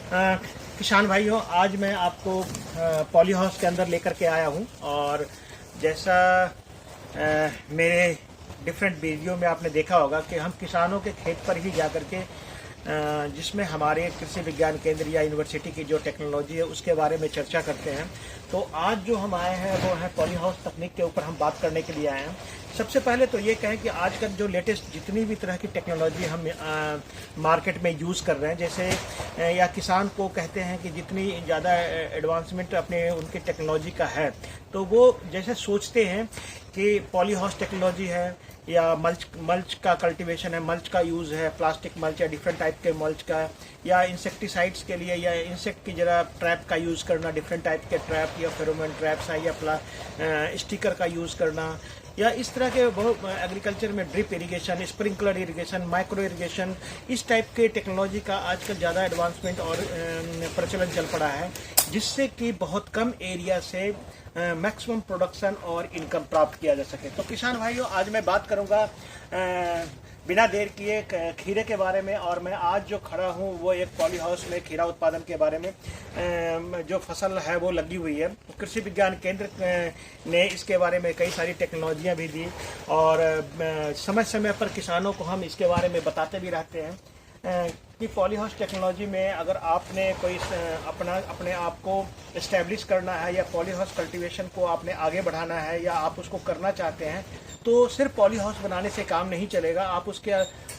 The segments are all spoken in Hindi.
किसान भाइयों, आज मैं आपको पॉली हाउस के अंदर लेकर के आया हूं और जैसा मेरे डिफरेंट वीडियो में आपने देखा होगा कि हम किसानों के खेत पर ही जा कर के जिसमें हमारे कृषि विज्ञान केंद्र या यूनिवर्सिटी की जो टेक्नोलॉजी है उसके बारे में चर्चा करते हैं। तो आज जो हम आए हैं वो है पॉली हाउस तकनीक के ऊपर हम बात करने के लिए आए हैं। सबसे पहले तो ये कहें कि आजकल जो लेटेस्ट जितनी भी तरह की टेक्नोलॉजी हम मार्केट में यूज़ कर रहे हैं, जैसे या किसान को कहते हैं कि जितनी ज़्यादा एडवांसमेंट अपने उनकी टेक्नोलॉजी का है, तो वो जैसे सोचते हैं कि पॉली हाउस टेक्नोलॉजी है या मल्च का कल्टीवेशन है, मल्च का यूज़ है, प्लास्टिक मल्च या डिफरेंट टाइप के मल्च का, या इंसेक्टिसाइड्स के लिए या इंसेक्ट की जरा ट्रैप का यूज़ करना, डिफरेंट टाइप के ट्रैप या फेरोमोन ट्रैप्स है, या स्टिकर का यूज़ करना, या इस तरह के बहुत एग्रीकल्चर में drip irrigation, sprinkler irrigation, micro irrigation, इस टाइप के टेक्नोलॉजी का आजकल ज़्यादा एडवांसमेंट और प्रचलन चल पड़ा है, जिससे कि बहुत कम एरिया से मैक्सिमम प्रोडक्शन और इनकम प्राप्त किया जा सके। तो किसान भाइयों, आज मैं बात करूंगा बिना देर किए खीरे के बारे में, और मैं आज जो खड़ा हूं वो एक पॉली हाउस में खीरा उत्पादन के बारे में। जो फसल है वो लगी हुई है। कृषि विज्ञान केंद्र ने इसके बारे में कई सारी टेक्नोलॉजियां भी दी और समय समय पर किसानों को हम इसके बारे में बताते भी रहते हैं कि पॉली हाउस टेक्नोलॉजी में अगर आपने कोई अपने आप को इस्टेब्लिश करना है या पॉली हाउस कल्टीवेशन को आपने आगे बढ़ाना है या आप उसको करना चाहते हैं, तो सिर्फ पॉली हाउस बनाने से काम नहीं चलेगा। आप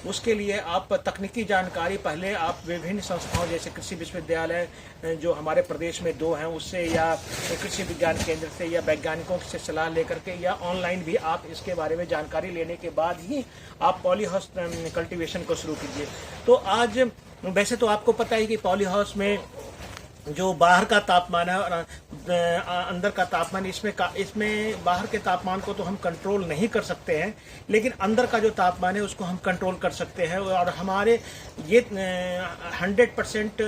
उसके लिए आप तकनीकी जानकारी पहले आप विभिन्न संस्थाओं जैसे कृषि विश्वविद्यालय जो हमारे प्रदेश में 2 हैं उससे, या कृषि विज्ञान केंद्र से, या वैज्ञानिकों से सलाह लेकर के, या ऑनलाइन भी आप इसके बारे में जानकारी लेने के बाद ही आप पॉली हाउस कल्टीवेशन को शुरू कीजिए। तो आज वैसे तो आपको पता है कि पॉली हाउस में जो बाहर का तापमान है और अंदर का तापमान, इसमें बाहर के तापमान को तो हम कंट्रोल नहीं कर सकते हैं, लेकिन अंदर का जो तापमान है उसको हम कंट्रोल कर सकते हैं। और हमारे ये 100%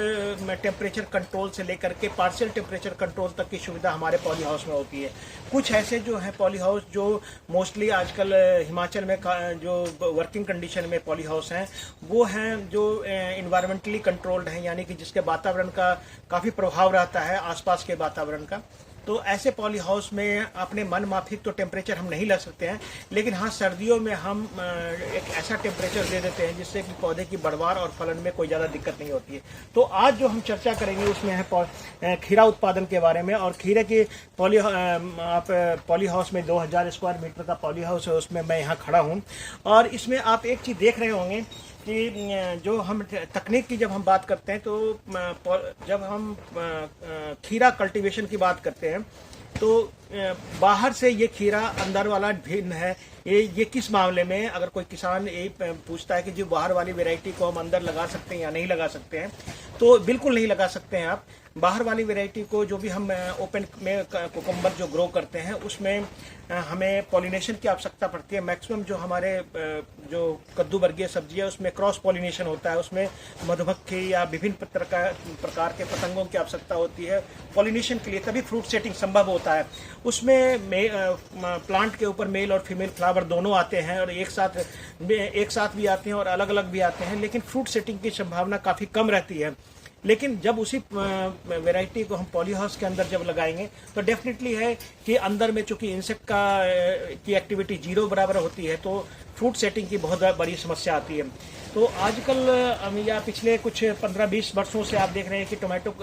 टेम्परेचर कंट्रोल से लेकर के पार्शियल टेम्परेचर कंट्रोल तक की सुविधा हमारे पॉली हाउस में होती है। कुछ ऐसे जो है पॉली हाउस जो मोस्टली आजकल हिमाचल में जो वर्किंग कंडीशन में पॉली हाउस हैं, वो हैं जो इन्वायरमेंटली कंट्रोल्ड हैं, यानी कि जिसके वातावरण का काफ़ी प्रभाव रहता है आसपास के वातावरण का। तो ऐसे पॉली हाउस में अपने मन माफिक तो टेम्परेचर हम नहीं ला सकते हैं, लेकिन हाँ, सर्दियों में हम एक ऐसा टेम्परेचर दे देते हैं जिससे कि पौधे की बढ़वार और फलन में कोई ज़्यादा दिक्कत नहीं होती है। तो आज जो हम चर्चा करेंगे उसमें है खीरा उत्पादन के बारे में। और खीरे की पॉली हाउस में 2000 स्क्वायर मीटर का पॉली हाउस है, उसमें मैं यहाँ खड़ा हूँ। और इसमें आप एक चीज़ देख रहे होंगे कि जो हम तकनीक की जब हम बात करते हैं, तो जब हम खीरा कल्टीवेशन की बात करते हैं तो बाहर से ये खीरा अंदर वाला भिन्न है। ये किस मामले में, अगर कोई किसान ये पूछता है कि जो बाहर वाली वैरायटी को हम अंदर लगा सकते हैं या नहीं लगा सकते हैं, तो बिल्कुल नहीं लगा सकते हैं आप। बाहर वाली वैरायटी को जो भी हम ओपन में कुकुम्बर जो ग्रो करते हैं उसमें हमें पॉलिनेशन की आवश्यकता पड़ती है। मैक्सिमम जो हमारे जो कद्दू वर्गीय सब्जी है उसमें क्रॉस पॉलिनेशन होता है, उसमें मधुमक्खी या विभिन्न प्रकार के पतंगों की आवश्यकता होती है पॉलिनेशन के लिए, तभी फ्रूट सेटिंग संभव होता है। उसमें प्लांट के ऊपर मेल और फीमेल फ्लावर दोनों आते हैं और एक साथ भी आते हैं और अलग अलग भी आते हैं, लेकिन फ्रूट सेटिंग की संभावना काफ़ी कम रहती है। लेकिन जब उसी वैरायटी को हम पॉली हाउस के अंदर जब लगाएंगे तो डेफिनेटली है कि अंदर में चूंकि इंसेक्ट की एक्टिविटी 0 बराबर होती है, तो फ्रूट सेटिंग की बहुत बड़ी समस्या आती है। तो आजकल या पिछले कुछ 15-20 वर्षों से आप देख रहे हैं कि टोमेटो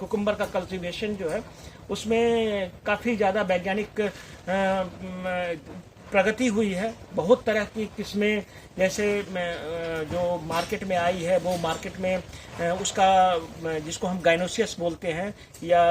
कुकुम्बर का कल्टीवेशन जो है उसमें काफ़ी ज़्यादा वैज्ञानिक प्रगति हुई है। बहुत तरह की किस्में जैसे जो मार्केट में आई है, वो मार्केट में उसका जिसको हम गाइनोसियस बोलते हैं या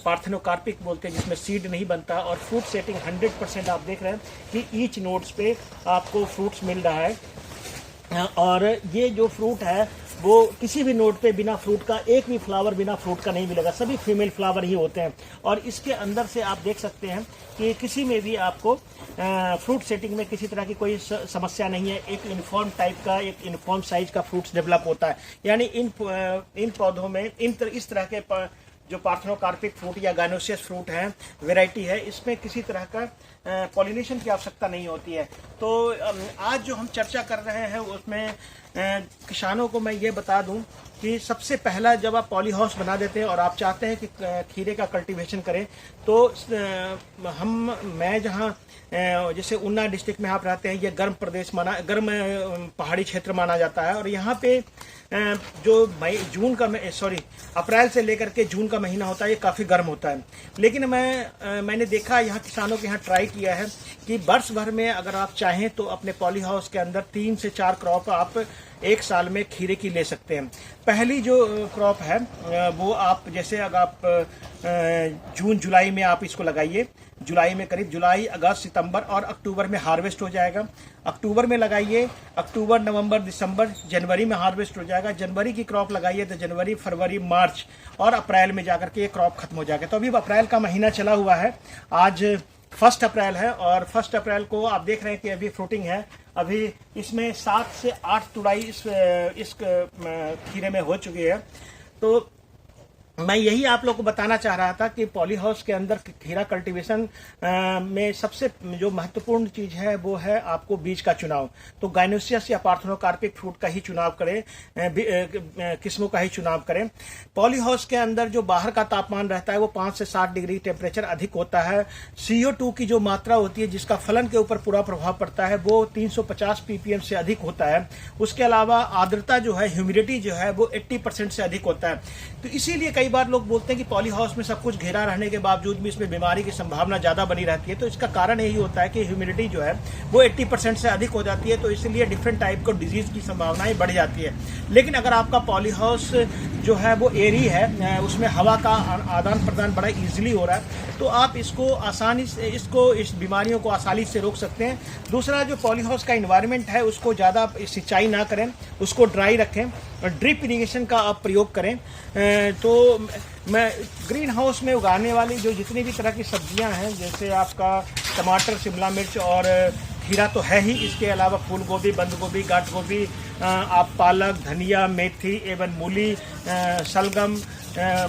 पार्थेनोकार्पिक बोलते हैं, जिसमें सीड नहीं बनता, और फ्रूट सेटिंग 100% आप देख रहे हैं कि ईच नोड्स पे आपको फ्रूट्स मिल रहा है। और ये जो फ्रूट है वो किसी भी नोड पे बिना फ्रूट का, एक भी फ्लावर बिना फ्रूट का नहीं मिलेगा, सभी फीमेल फ्लावर ही होते हैं। और इसके अंदर से आप देख सकते हैं कि किसी में भी आपको फ्रूट सेटिंग में किसी तरह की कोई समस्या नहीं है। एक यूनिफॉर्म टाइप का, एक यूनिफॉर्म साइज का फ्रूट्स डेवलप होता है। यानी इन पौधों में इस तरह के जो पार्थेनोकार्पिक फ्रूट या गाइनोसियस फ्रूट है, वैरायटी है, इसमें किसी तरह का पॉलिनेशन की आवश्यकता नहीं होती है। तो आज जो हम चर्चा कर रहे हैं उसमें किसानों को मैं ये बता दूं कि सबसे पहला जब आप पॉली हाउस बना देते हैं और आप चाहते हैं कि खीरे का कल्टीवेशन करें, तो मैं जहाँ जैसे ऊना डिस्ट्रिक्ट में आप रहते हैं, ये गर्म प्रदेश गर्म पहाड़ी क्षेत्र माना जाता है, और यहाँ पे जो अप्रैल से लेकर के जून का महीना होता है ये काफ़ी गर्म होता है। लेकिन मैंने देखा यहाँ किसानों के यहाँ ट्राई किया है कि वर्ष भर में अगर आप चाहें तो अपने पॉली हाउस के अंदर 3 से 4 क्रॉप आप एक साल में खीरे की ले सकते हैं। पहली जो क्रॉप है वो आप जैसे अगर आप जून जुलाई में आप इसको लगाइए, जुलाई में करीब जुलाई अगस्त सितंबर और अक्टूबर में हार्वेस्ट हो जाएगा। अक्टूबर में लगाइए, अक्टूबर नवंबर दिसंबर जनवरी में हार्वेस्ट हो जाएगा। जनवरी की क्रॉप लगाइए तो जनवरी फरवरी मार्च और अप्रैल में जाकर के ये क्रॉप खत्म हो जाएगा। तो अभी अप्रैल का महीना चला हुआ है, आज 1 अप्रैल है और 1 अप्रैल को आप देख रहे हैं कि अभी फ्रूटिंग है। अभी इसमें 7 से 8 तुड़ाई इस खीरे में हो चुकी है। तो मैं यही आप लोग को बताना चाह रहा था कि पॉली हाउस के अंदर खीरा कल्टीवेशन में सबसे जो महत्वपूर्ण चीज है वो है आपको बीज का चुनाव। तो गाइनोसियस या पार्थेनोकार्पिक फ्रूट का ही चुनाव करें, किस्मों का ही चुनाव करें। पॉली हाउस के अंदर जो बाहर का तापमान रहता है वो 5 से 7 डिग्री टेम्परेचर अधिक होता है। CO2 की जो मात्रा होती है जिसका फलन के ऊपर पूरा प्रभाव पड़ता है वो 350 ppm से अधिक होता है। उसके अलावा आर्द्रता जो है, ह्यूमिडिटी जो है वो 80% से अधिक होता है। तो इसीलिए कई बार लोग बोलते हैं कि पॉली हाउस में सब कुछ घेरा रहने के बावजूद भी इसमें बीमारी की संभावना ज्यादा बनी रहती है। तो इसका कारण यही होता है कि ह्यूमिडिटी जो है वो 80% से अधिक हो जाती है, तो इसलिए डिफरेंट टाइप को डिजीज की संभावनाएं बढ़ जाती है। लेकिन अगर आपका पॉली हाउस जो है वो एरी है, उसमें हवा का आदान प्रदान बड़ा इजीली हो रहा है, तो आप इसको आसानी से इस बीमारियों को आसानी से रोक सकते हैं। दूसरा, जो पॉली हाउस का इन्वायरमेंट है उसको ज़्यादा सिंचाई ना करें, उसको ड्राई रखें और ड्रिप इरिगेशन का आप प्रयोग करें। तो मैं ग्रीन हाउस में उगाने वाली जो जितनी भी तरह की सब्जियां हैं, जैसे आपका टमाटर, शिमला मिर्च और खीरा तो है ही, इसके अलावा फूल गोभी, बंद गोभी, गांठ गोभी, आप पालक, धनिया, मेथी एवं मूली, शलगम,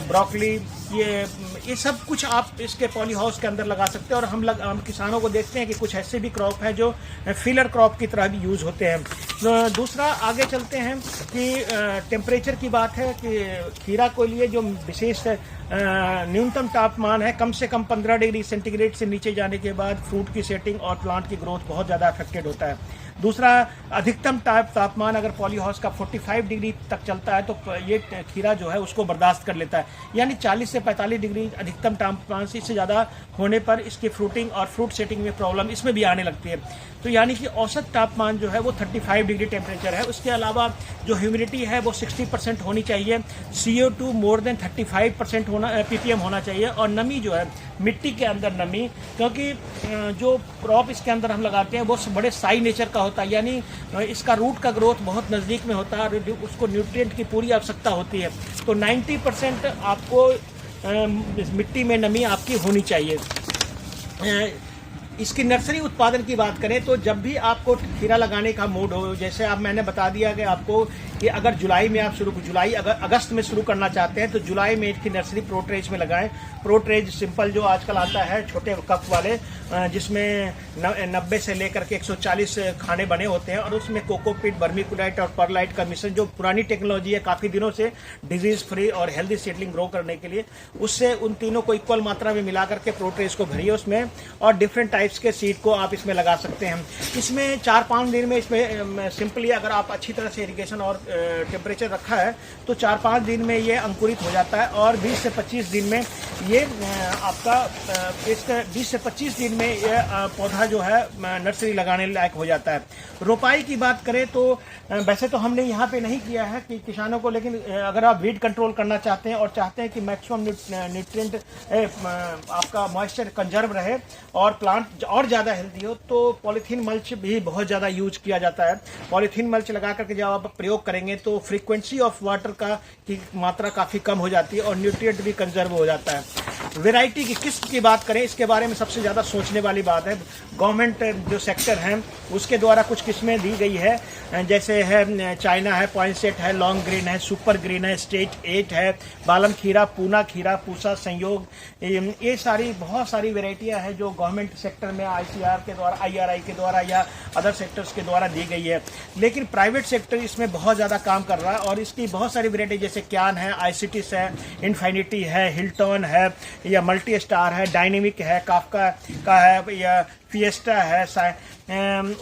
ब्रोकली, ये सब कुछ आप इसके पॉली हाउस के अंदर लगा सकते हैं। और हम किसानों को देखते हैं कि कुछ ऐसे भी क्रॉप है जो फिलर क्रॉप की तरह भी यूज होते हैं। दूसरा, आगे चलते हैं कि टेम्परेचर की बात है कि खीरा को लिए जो विशेष न्यूनतम तापमान है, कम से कम 15 डिग्री सेंटीग्रेड से नीचे जाने के बाद फ्रूट की सेटिंग और प्लांट की ग्रोथ बहुत ज़्यादा अफेक्टेड होता है। दूसरा, अधिकतम तापमान अगर पॉली हाउस का 45 डिग्री तक चलता है तो ये खीरा जो है उसको बर्दाश्त कर लेता है, यानी 40 से 45 डिग्री अधिकतम तापमान से इससे ज़्यादा होने पर इसकी फ्रूटिंग और फ्रूट सेटिंग में प्रॉब्लम इसमें भी आने लगती है। तो यानी कि औसत तापमान जो है वो 35 डिग्री टेम्परेचर है। उसके अलावा जो ह्यूमिडिटी है वो 60% होनी चाहिए, CO2 मोर देन 35% ppm होना चाहिए, और नमी जो है मिट्टी के अंदर नमी, क्योंकि जो क्रॉप इसके अंदर हम लगाते हैं वो बड़े साई नेचर का होता है, यानी इसका रूट का ग्रोथ बहुत नज़दीक में होता है और उसको न्यूट्रिएंट की पूरी आवश्यकता होती है। तो 90% आपको मिट्टी में नमी आपकी होनी चाहिए। इसकी नर्सरी उत्पादन की बात करें तो जब भी आपको खीरा लगाने का मूड हो, जैसे अब मैंने बता दिया कि आपको कि अगर जुलाई में आप अगस्त में शुरू करना चाहते हैं तो जुलाई में इसकी नर्सरी प्रोट्रेज में लगाएं। प्रोट्रेज सिंपल जो आजकल आता है छोटे कप वाले, जिसमें 90 से लेकर के 140 खाने बने होते हैं, और उसमें कोकोपीट, वर्मीकुलाइट और परलाइट का मिश्रण, जो पुरानी टेक्नोलॉजी है काफ़ी दिनों से डिजीज फ्री और हेल्दी सीडलिंग ग्रो करने के लिए, उससे उन तीनों को इक्वल मात्रा में मिला करके प्रोट्रेज को भरिए उसमें, और डिफरेंट टाइप्स के सीड को आप इसमें लगा सकते हैं। इसमें 4-5 दिन में इसमें सिंपली अगर आप अच्छी तरह से इरिगेशन और टेम्परेचर रखा है तो 4-5 दिन में ये अंकुरित हो जाता है, और 20 से 25 दिन में ये आपका 20 से 25 दिन में ये पौधा जो है नर्सरी लगाने लायक हो जाता है। रोपाई की बात करें तो वैसे तो हमने यहाँ पे नहीं किया है कि किसानों को, लेकिन अगर आप वीड कंट्रोल करना चाहते हैं और चाहते हैं कि मैक्सिमम न्यूट्रिएंट आपका मॉइस्चर कंजर्व रहे और प्लांट और ज़्यादा हेल्दी हो, तो पॉलीथीन मल्च भी बहुत ज़्यादा यूज किया जाता है। पॉलीथीन मल्च लगा करके जब आप प्रयोग करेंगे तो फ्रीक्वेंसी ऑफ वाटर की मात्रा काफ़ी कम हो जाती है और न्यूट्रिएंट भी कंजर्व हो जाता है। वैरायटी की किस्म की बात करें, इसके बारे में सबसे ज़्यादा सोचने वाली बात है। गवर्नमेंट जो सेक्टर हैं उसके द्वारा कुछ किस्में दी गई है, जैसे है चाइना है, पॉइंसेट है, लॉन्ग ग्रीन है, सुपर ग्रीन है, स्टेट 8 है, बालम खीरा, पूना खीरा, पूसा संयोग, ये सारी बहुत सारी वेराइटियां हैं जो गवर्नमेंट सेक्टर में ICR के द्वारा, IRI के द्वारा या अदर सेक्टर्स के द्वारा दी गई है। लेकिन प्राइवेट सेक्टर इसमें बहुत ज़्यादा काम कर रहा है और इसकी बहुत सारी वेराइटी जैसे क्यान है, आइसिटिस है, इन्फिनिटी है, हिल्टन है, या मल्टी स्टार है, डायनेमिक है, काफका का है, या फिएस्टा है,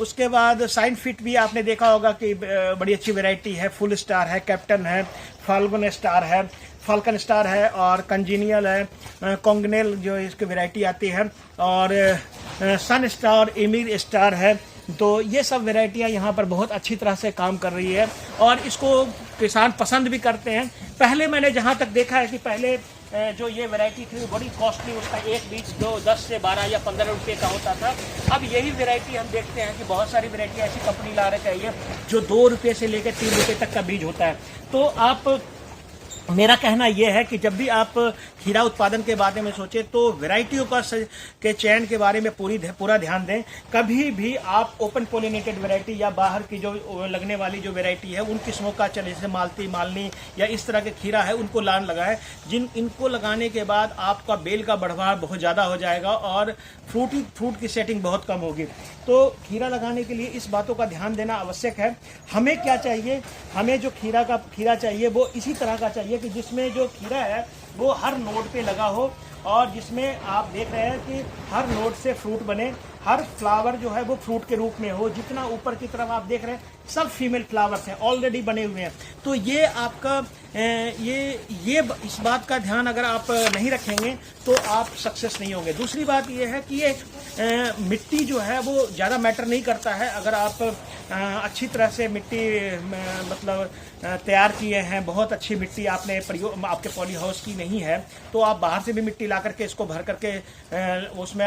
उसके बाद साइन फिट भी आपने देखा होगा कि बड़ी अच्छी वैरायटी है, फुल स्टार है, कैप्टन है, फाल्कन स्टार है और कंजीनियल है, कॉन्गनेल जो इसकी वैरायटी आती है, और सन स्टार, एमिर स्टार है। तो ये सब वैरायटियाँ यहाँ पर बहुत अच्छी तरह से काम कर रही है और इसको किसान पसंद भी करते हैं। पहले मैंने जहाँ तक देखा है कि पहले जो ये वैरायटी थी वो बड़ी कॉस्टली, उसका एक बीज जो 10 से 12 या 15 रुपये का होता था। अब यही वैरायटी हम देखते हैं कि बहुत सारी वैरायटी ऐसी कंपनी ला रही है जो 2 रुपये से लेकर 3 रुपये तक का बीज होता है। तो आप, मेरा कहना यह है कि जब भी आप खीरा उत्पादन के बारे में सोचें तो वैरायटियों के चयन के बारे में पूरा ध्यान दें। कभी भी आप ओपन पोलिनेटेड वैरायटी या बाहर की जो लगने वाली जो वैरायटी है उन किस्मों का, चले जैसे मालती, मालनी या इस तरह के खीरा है, उनको लान लगाएं। इनको लगाने के बाद आपका बेल का बढ़ाव बहुत ज़्यादा हो जाएगा और फ्रूट की सेटिंग बहुत कम होगी। तो खीरा लगाने के लिए इस बातों का ध्यान देना आवश्यक है। हमें क्या चाहिए, हमें जो खीरा चाहिए वो इसी तरह का चाहिए कि जिसमें जो खीरा है वो हर नोड पे लगा हो और जिसमें आप देख रहे हैं कि हर नोड से फ्रूट बने, हर फ्लावर जो है वो फ्रूट के रूप में हो। जितना ऊपर की तरफ आप देख रहे हैं सब फीमेल फ्लावर्स हैं, ऑलरेडी बने हुए हैं। तो ये आपका ये इस बात का ध्यान अगर आप नहीं रखेंगे तो आप सक्सेस नहीं होंगे। दूसरी बात ये है कि ये मिट्टी जो है वो ज़्यादा मैटर नहीं करता है। अगर आप अच्छी तरह से मिट्टी मतलब तैयार किए हैं, बहुत अच्छी मिट्टी आपने आपके पॉली हाउस की नहीं है, तो आप बाहर से भी मिट्टी ला करके इसको भर करके उसमें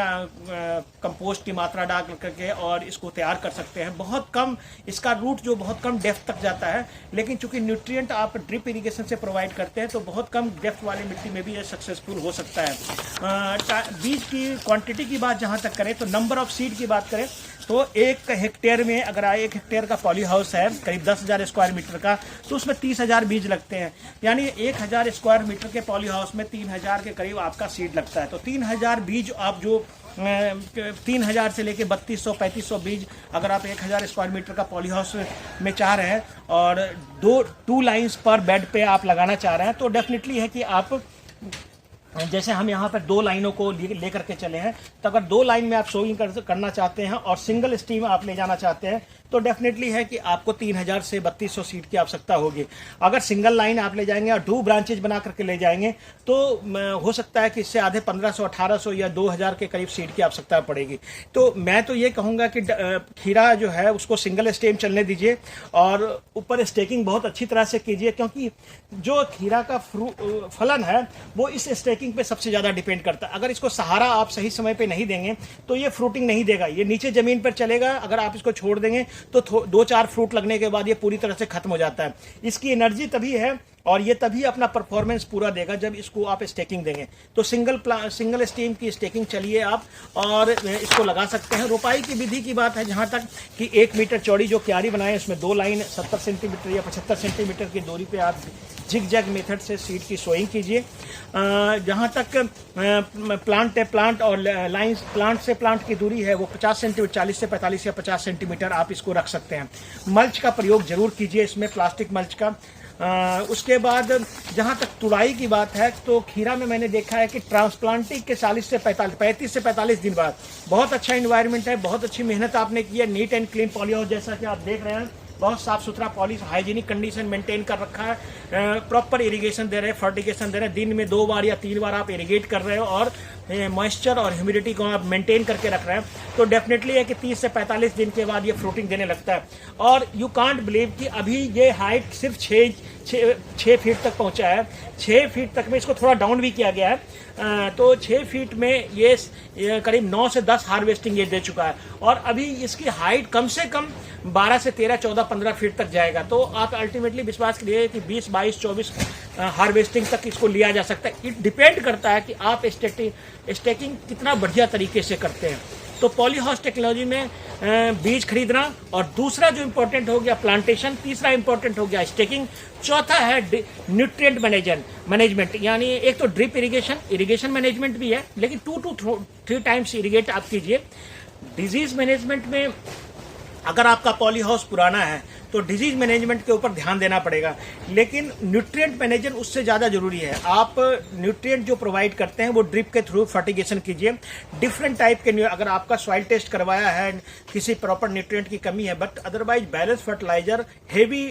कंपोस्ट की मात्रा डाल करके और इसको तैयार कर सकते हैं। बहुत कम इसका रूट जो बहुत कम डेप्थ तक जाता है, लेकिन चूंकि न्यूट्रिएंट आप ड्रिप इरिगेशन से प्रोवाइड करते हैं तो बहुत कम डेप्थ वाली मिट्टी में भी ये सक्सेसफुल हो सकता है। बीज की क्वांटिटी की बात जहाँ तक करें तो नंबर ऑफ सीड की बात करें तो 1 हेक्टेयर में, अगर 1 हेक्टेयर का पॉली हाउस है करीब 10,000 स्क्वायर मीटर का, तो उसमें 30,000 बीज लगते हैं। यानी 1,000 स्क्वायर मीटर के पॉली हाउस में 3,000 के करीब आपका सीड लगता है। तो 3,000 बीज आप जो 3,000 से लेके 3,200-3,500 बीज अगर आप 1,000 स्क्वायर मीटर का पॉली हाउस में चाह रहे हैं और 2 लाइन्स पर बेड पे आप लगाना चाह रहे हैं तो डेफिनेटली है कि आप, जैसे हम यहाँ पर 2 लाइनों को लेकर के चले हैं, तो अगर 2 लाइन में आप सोइंग करना चाहते हैं और सिंगल स्टीम आप ले जाना चाहते हैं तो डेफिनेटली है कि आपको 3,000 से 3,200 सीट की आवश्यकता होगी। अगर सिंगल लाइन आप ले जाएंगे और 2 ब्रांचेज बना करके ले जाएंगे तो हो सकता है कि इससे आधे 1,500-1,800 या 2,000 के करीब सीट की आवश्यकता पड़ेगी। तो मैं तो ये कहूँगा कि खीरा जो है उसको सिंगल स्टेम चलने दीजिए और ऊपर स्टेकिंग बहुत अच्छी तरह से कीजिए, क्योंकि जो खीरा का फलन है वो इस स्टेकिंग पे सबसे ज़्यादा डिपेंड करता है। अगर इसको सहारा आप सही समय पे नहीं देंगे तो ये फ्रूटिंग नहीं देगा, ये नीचे ज़मीन पर चलेगा। अगर आप इसको छोड़ देंगे तो 2-4 फ्रूट लगने के बाद ये पूरी तरह से खत्म हो जाता है। इसकी एनर्जी तभी है और ये तभी अपना परफॉर्मेंस पूरा देगा जब इसको आप स्टेकिंग देंगे। तो सिंगल स्टीम की स्टेकिंग चलिए आप और इसको लगा सकते हैं। रोपाई की विधि की बात है जहाँ तक कि 1 मीटर चौड़ी जो क्यारी बनाए उसमें 2 लाइन 70 सेंटीमीटर या 75 सेंटीमीटर की दूरी पे आप जिग जैग मेथड से सीड की सोइंग कीजिए। जहाँ तक प्लांट और लाइन प्लांट से प्लांट की दूरी है वो 50 सेंटीमीटर, 40 से 45 या 50 सेंटीमीटर आप इसको रख सकते हैं। मल्च का प्रयोग जरूर कीजिए इसमें, प्लास्टिक मल्च का। उसके बाद जहाँ तक तुड़ाई की बात है तो खीरा में मैंने देखा है कि ट्रांसप्लांटिंग के 35 से 45 दिन बाद बहुत अच्छा इन्वायरमेंट है, बहुत अच्छी मेहनत आपने की है। Neat and clean poly house जैसा कि आप देख रहे हैं, बहुत साफ सुथरा पॉलिश हाइजीनिक कंडीशन मेंटेन कर रखा है। प्रॉपर इरिगेशन दे रहे हैं, फर्टिगेशन दे रहे हैं, दिन में 2 बार या 3 बार आप इरिगेट कर रहे हो और मॉइस्चर और ह्यूमिडिटी को आप मेंटेन करके रख रहे हैं। तो डेफिनेटली है कि 30 से 45 दिन के बाद ये फ्रूटिंग देने लगता है। और यू कांट बिलीव कि अभी ये हाइट सिर्फ 6 फीट तक पहुंचा है। 6 फीट तक में इसको थोड़ा डाउन भी किया गया है। तो 6 फीट में ये करीब 9 से 10 हार्वेस्टिंग ये दे चुका है और अभी इसकी हाइट कम से कम 12 से 13, 14, 15 फीट तक जाएगा। तो आप अल्टीमेटली विश्वास करिए कि 20, 22, 24 हार्वेस्टिंग तक इसको लिया जा सकता है। इट डिपेंड करता है कि आप स्टेकिंग कितना बढ़िया तरीके से करते हैं। तो पॉली हाउस टेक्नोलॉजी में बीज खरीदना, और दूसरा जो इम्पोर्टेंट हो गया प्लांटेशन, तीसरा इम्पोर्टेंट हो गया स्टेकिंग, चौथा है न्यूट्रिएंट मैनेजमेंट, यानी एक तो ड्रिप इरिगेशन मैनेजमेंट भी है, लेकिन 2 to 3 टाइम्स इरिगेट आप कीजिए। डिजीज मैनेजमेंट में अगर आपका पॉली हाउस पुराना है तो डिजीज मैनेजमेंट के ऊपर ध्यान देना पड़ेगा, लेकिन न्यूट्रिएंट मैनेजर उससे ज़्यादा जरूरी है। आप न्यूट्रिएंट जो प्रोवाइड करते हैं वो ड्रिप के थ्रू फर्टिगेशन कीजिए। डिफरेंट टाइप के, अगर आपका सॉइल टेस्ट करवाया है, किसी प्रॉपर न्यूट्रिएंट की कमी है, but otherwise balance fertiliser, heavy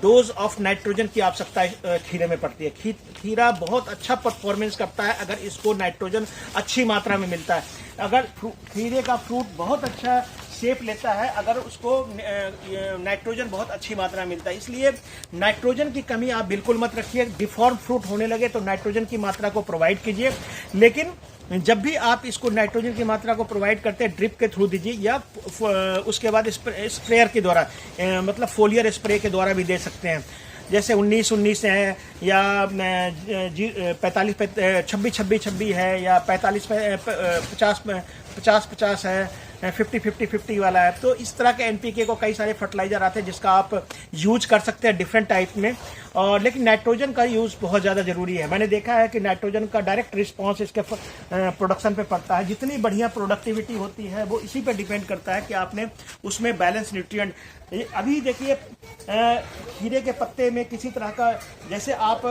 dose of nitrogen की आवश्यकता खीरे में पड़ती है। खीरा बहुत अच्छा परफॉर्मेंस करता है अगर इसको नाइट्रोजन अच्छी मात्रा में मिलता है। अगर खीरे का फ्रूट बहुत अच्छा शेप लेता है अगर उसको नाइट्रोजन बहुत अच्छी मात्रा में मिलता है। इसलिए नाइट्रोजन की कमी आप बिल्कुल मत रखिए। डिफॉर्म फ्रूट होने लगे तो नाइट्रोजन की मात्रा को प्रोवाइड कीजिए, लेकिन जब भी आप इसको नाइट्रोजन की मात्रा को प्रोवाइड करते हैं ड्रिप के थ्रू दीजिए, या उसके बाद स्प्रेयर के द्वारा, मतलब फोलियर स्प्रे के द्वारा भी दे सकते हैं। जैसे 19-19 है, या 26-26 है, या 50-50 है, 50-50 वाला है। तो इस तरह के एनपीके को कई सारे फर्टिलाइजर आते हैं जिसका आप यूज कर सकते हैं डिफरेंट टाइप में, और लेकिन नाइट्रोजन का यूज बहुत ज़्यादा जरूरी है। मैंने देखा है कि नाइट्रोजन का डायरेक्ट रिस्पॉन्स इसके प्रोडक्शन पे पड़ता है। जितनी बढ़िया प्रोडक्टिविटी होती है वो इसी पे डिपेंड करता है कि आपने उसमें बैलेंस न्यूट्रिएंट। अभी देखिए खीरे के पत्ते में किसी तरह का, जैसे आप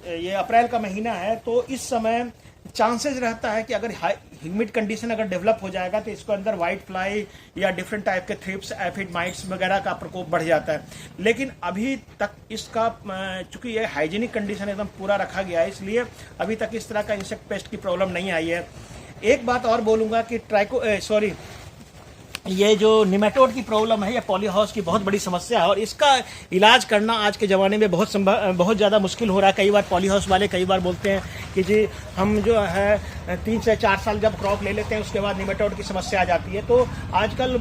ये अप्रैल का महीना है तो इस समय चांसेस रहता है कि अगर ह्यूमिड कंडीशन अगर डेवलप हो जाएगा तो इसको अंदर व्हाइट फ्लाई या डिफरेंट टाइप के थ्रिप्स, एफिड माइट्स वगैरह का प्रकोप बढ़ जाता है। लेकिन अभी तक इसका, चूंकि ये हाइजीनिक कंडीशन एकदम पूरा रखा गया है, इसलिए अभी तक इस तरह का इंसेक्ट पेस्ट की प्रॉब्लम नहीं आई है। एक बात और बोलूँगा कि ये जो निमेटोड की प्रॉब्लम है, ये पॉली हाउस की बहुत बड़ी समस्या है, और इसका इलाज करना आज के ज़माने में बहुत ज़्यादा मुश्किल हो रहा है। कई बार पॉली हाउस वाले कई बार बोलते हैं कि जी हम जो है 3 से 4 साल जब क्रॉप ले लेते हैं उसके बाद निमेटोड की समस्या आ जाती है। तो आजकल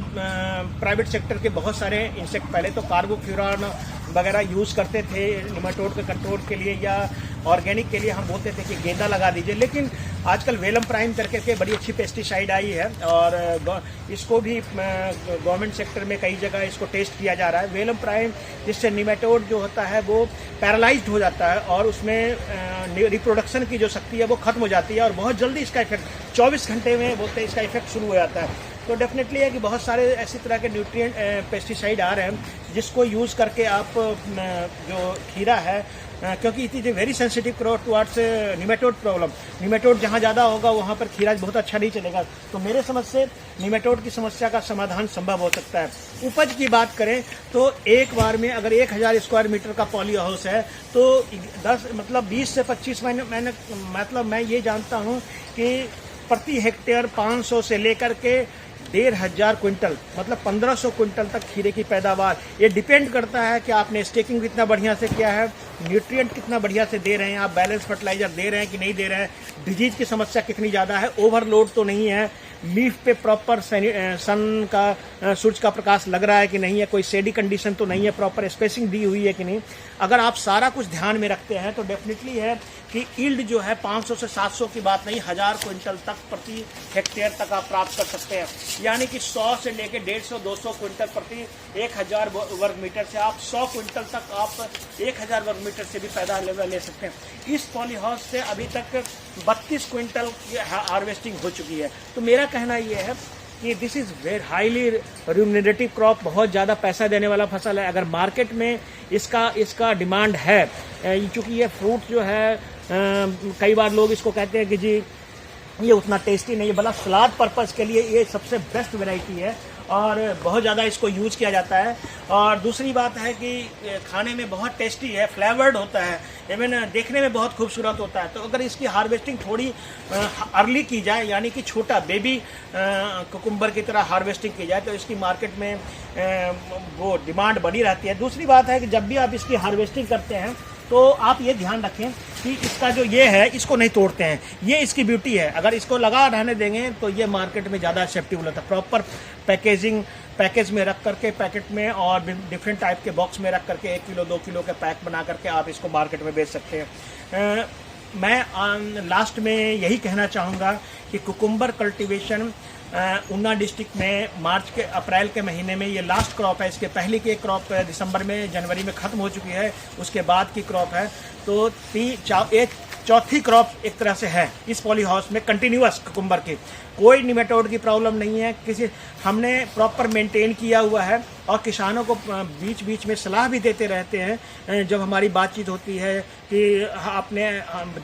प्राइवेट सेक्टर के बहुत सारे इंसेक्ट, पहले तो कार्बोफ्यूरॉन वगैरह यूज़ करते थे निमेटोड के कंट्रोल के लिए, या ऑर्गेनिक के लिए हम बोलते थे कि गेंदा लगा दीजिए, लेकिन आजकल वेलम प्राइम करके बड़ी अच्छी पेस्टिसाइड आई है, और इसको भी गवर्नमेंट सेक्टर में कई जगह इसको टेस्ट किया जा रहा है। वेलम प्राइम, जिससे निमेटोड जो होता है वो पैरालाइज्ड हो जाता है और उसमें रिप्रोडक्शन की जो शक्ति है वो खत्म हो जाती है, और बहुत जल्दी इसका इफेक्ट 24 घंटे में बोलते हैं इसका इफेक्ट शुरू हो जाता है। तो डेफिनेटली है कि बहुत सारे ऐसी तरह के न्यूट्रिएंट पेस्टिसाइड आ रहे हैं जिसको यूज़ करके आप जो खीरा है, क्योंकि it is a very sensitive crop towards nematode problem. Nematode जहाँ ज़्यादा होगा वहाँ पर खीरा बहुत अच्छा नहीं चलेगा। तो मेरे समझ से निमेटोड की समस्या का समाधान संभव हो सकता है। उपज की बात करें तो एक बार में अगर 1000 स्क्वायर मीटर का पॉली हाउस है तो 20 से 25 मैं ये जानता हूँ कि प्रति हेक्टेयर 500 से लेकर के 1500 क्विंटल, मतलब 1500 क्विंटल तक खीरे की पैदावार। ये डिपेंड करता है कि आपने स्टेकिंग कितना बढ़िया से किया है, न्यूट्रिएंट कितना बढ़िया से दे रहे हैं, आप बैलेंस फर्टिलाइजर दे रहे हैं कि नहीं दे रहे हैं, डिजीज की समस्या कितनी ज़्यादा है, ओवरलोड तो नहीं है, लीफ पे प्रॉपर सन का, सूरज का प्रकाश लग रहा है कि नहीं है, कोई शेडी कंडीशन तो नहीं है, प्रॉपर स्पेसिंग दी हुई है कि नहीं। अगर आप सारा कुछ ध्यान में रखते हैं तो डेफिनेटली है कि ईल्ड जो है 500 से 700 की बात नहीं, 1000 क्विंटल तक प्रति हेक्टेयर तक आप प्राप्त कर सकते हैं। यानी कि 100 से लेकर 150-200 क्विंटल प्रति 1000 वर्ग मीटर से आप 100 क्विंटल तक आप 1000 वर्ग मीटर से भी पैदावार ले सकते हैं। इस पॉली हाउस से अभी तक 32 क्विंटल की हार्वेस्टिंग हो चुकी है। तो मेरा कहना यह है कि this is very highly remunerative crop, बहुत ज़्यादा पैसा देने वाला फसल है। अगर मार्केट में इसका डिमांड है, क्योंकि ये फ्रूट जो है कई बार लोग इसको कहते हैं कि जी ये उतना टेस्टी नहीं है, भला सलाद पर्पस के लिए ये सबसे बेस्ट वैरायटी है और बहुत ज़्यादा इसको यूज़ किया जाता है। और दूसरी बात है कि खाने में बहुत टेस्टी है, फ्लेवर्ड होता है, इवन देखने में बहुत खूबसूरत होता है। तो अगर इसकी हार्वेस्टिंग थोड़ी अर्ली की जाए, यानी कि छोटा बेबी कुकुम्बर की तरह हार्वेस्टिंग की जाए, तो इसकी मार्केट में वो डिमांड बनी रहती है। दूसरी बात है कि जब भी आप इसकी हार्वेस्टिंग करते हैं तो आप ये ध्यान रखें कि इसका जो ये है इसको नहीं तोड़ते हैं, ये इसकी ब्यूटी है। अगर इसको लगा रहने देंगे तो ये मार्केट में ज़्यादा एक्सेप्टेबल होता है। प्रॉपर पैकेज में रख करके, पैकेट में और डिफरेंट टाइप के बॉक्स में रख करके 1 किलो 2 किलो के पैक बना करके आप इसको मार्केट में बेच सकते हैं। मैं लास्ट में यही कहना चाहूँगा कि कुकुम्बर कल्टीवेशन ऊना डिस्ट्रिक्ट में अप्रैल के महीने में ये लास्ट क्रॉप है। इसके पहले की एक क्रॉप दिसंबर में जनवरी में ख़त्म हो चुकी है, उसके बाद की क्रॉप है। तो एक चौथी क्रॉप एक तरह से है इस पॉली हाउस में कंटिन्यूअस कुकुम्बर की। कोई निमेटोड की प्रॉब्लम नहीं है, हमने प्रॉपर मेंटेन किया हुआ है और किसानों को बीच बीच में सलाह भी देते रहते हैं। जब हमारी बातचीत होती है कि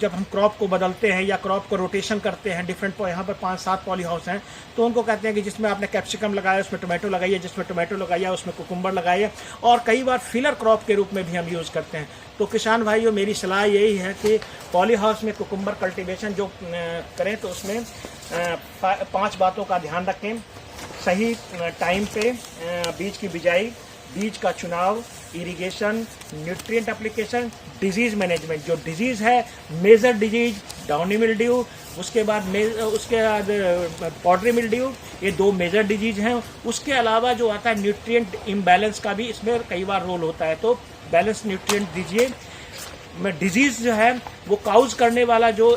जब हम क्रॉप को बदलते हैं या क्रॉप को रोटेशन करते हैं, डिफरेंट यहाँ पर 5-7 पॉली हाउस हैं, तो उनको कहते हैं कि जिसमें आपने कैप्सिकम लगाया उसमें टोमेटो लगाइए, जिसमें टोमेटो लगाइए उसमें कुकुम्बर लगाइए, और कई बार फिलर क्रॉप के रूप में भी हम यूज़ करते हैं। तो किसान भाइयों, मेरी सलाह यही है कि पॉली हाउस में कुकुम्बर कल्टीवेशन जो करें तो उसमें 5 बातों का ध्यान रखें। सही टाइम पे बीज की बिजाई, बीज का चुनाव, irrigation, nutrient application, disease management. जो डिजीज़ है, मेजर डिजीज डाउनी मिल्ड्यू, उसके बाद पॉडरी मिल्ड्यू, ये 2 मेजर डिजीज हैं। उसके अलावा जो आता है न्यूट्रिएंट इम्बैलेंस का भी इसमें कई बार रोल होता है, तो बैलेंस न्यूट्रिएंट दीजिए। डिजीज़ जो है वो काउज करने वाला जो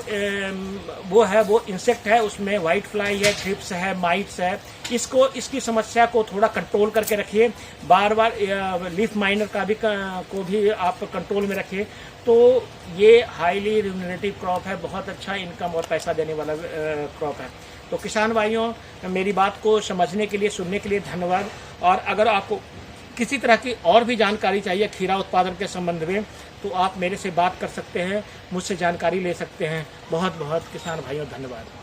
वो इंसेक्ट है, उसमें वाइट फ्लाई है, थ्रिप्स है, माइट्स है, इसकी समस्या को थोड़ा कंट्रोल करके रखिए। बार बार लीफ माइनर को भी आप कंट्रोल में रखिए। तो ये हाईली रिम्यूनरेटिव क्रॉप है, बहुत अच्छा इनकम और पैसा देने वाला क्रॉप है। तो किसान भाइयों, मेरी बात को समझने के लिए, सुनने के लिए धन्यवाद। और अगर आपको किसी तरह की और भी जानकारी चाहिए खीरा उत्पादन के संबंध में, तो आप मेरे से बात कर सकते हैं, मुझसे जानकारी ले सकते हैं। बहुत बहुत किसान भाइयों धन्यवाद।